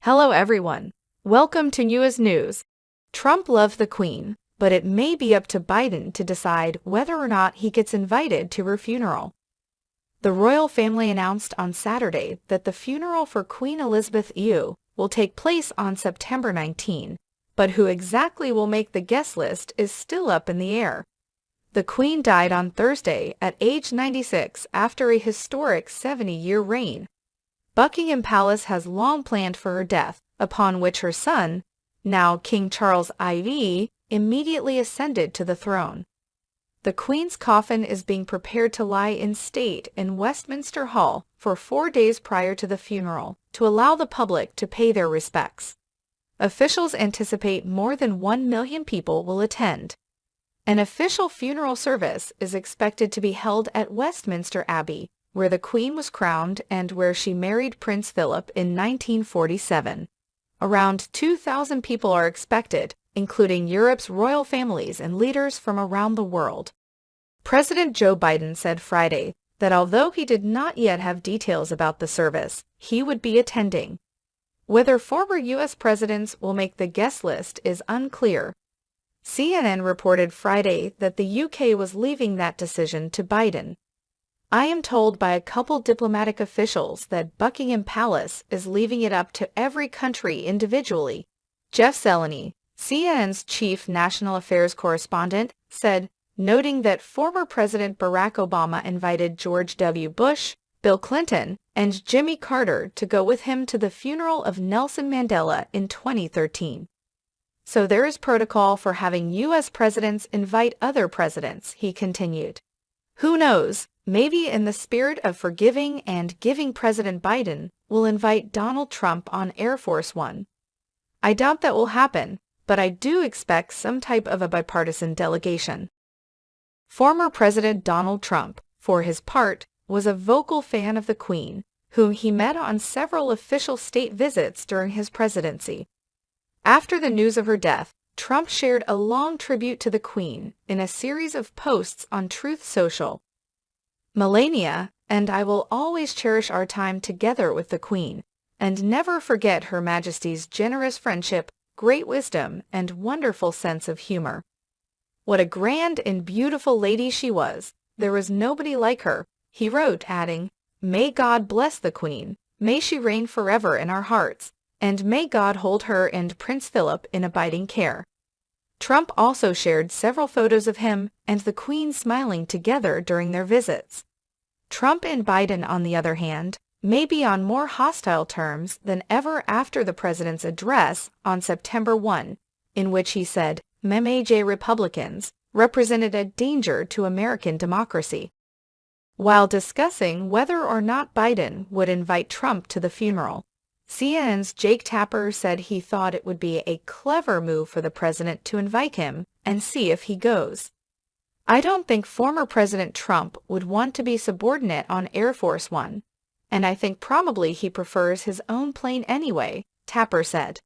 Hello everyone. Welcome to US News. Trump loved the Queen, but it may be up to Biden to decide whether or not he gets invited to her funeral. The royal family announced on Saturday that the funeral for Queen Elizabeth II will take place on September 19, but who exactly will make the guest list is still up in the air. The Queen died on Thursday at age 96 after a historic 70-year reign. Buckingham Palace has long planned for her death, upon which her son, now King Charles IV, immediately ascended to the throne. The Queen's coffin is being prepared to lie in state in Westminster Hall for 4 days prior to the funeral to allow the public to pay their respects. Officials anticipate more than 1 million people will attend. An official funeral service is expected to be held at Westminster Abbey, where the Queen was crowned and where she married Prince Philip in 1947. Around 2,000 people are expected, including Europe's royal families and leaders from around the world. President Joe Biden said Friday that although he did not yet have details about the service, he would be attending. Whether former U.S. presidents will make the guest list is unclear. CNN reported Friday that the UK was leaving that decision to Biden. I am told by a couple diplomatic officials that Buckingham Palace is leaving it up to every country individually. Jeff Zeleny, CNN's chief national affairs correspondent, said, noting that former President Barack Obama invited George W. Bush, Bill Clinton, and Jimmy Carter to go with him to the funeral of Nelson Mandela in 2013. So there is protocol for having U.S. presidents invite other presidents, he continued. Who knows? Maybe in the spirit of forgiving and giving, President Biden will invite Donald Trump on Air Force One. I doubt that will happen, but I do expect some type of a bipartisan delegation. Former President Donald Trump, for his part, was a vocal fan of the Queen, whom he met on several official state visits during his presidency. After the news of her death, Trump shared a long tribute to the Queen in a series of posts on Truth Social. Melania and I will always cherish our time together with the Queen and never forget Her Majesty's generous friendship, great wisdom, and wonderful sense of humor. What a grand and beautiful lady she was. There was nobody like her, he wrote, adding, "May God bless the Queen, may she reign forever in our hearts, and may God hold her and Prince Philip in abiding care." Trump also shared several photos of him and the Queen smiling together during their visits. Trump and Biden, on the other hand, may be on more hostile terms than ever after the president's address on September 1, in which he said MAGA Republicans represented a danger to American democracy. While discussing whether or not Biden would invite Trump to the funeral, CNN's Jake Tapper said he thought it would be a clever move for the president to invite him and see if he goes. I don't think former President Trump would want to be subordinate on Air Force One, and I think probably he prefers his own plane anyway, Tapper said.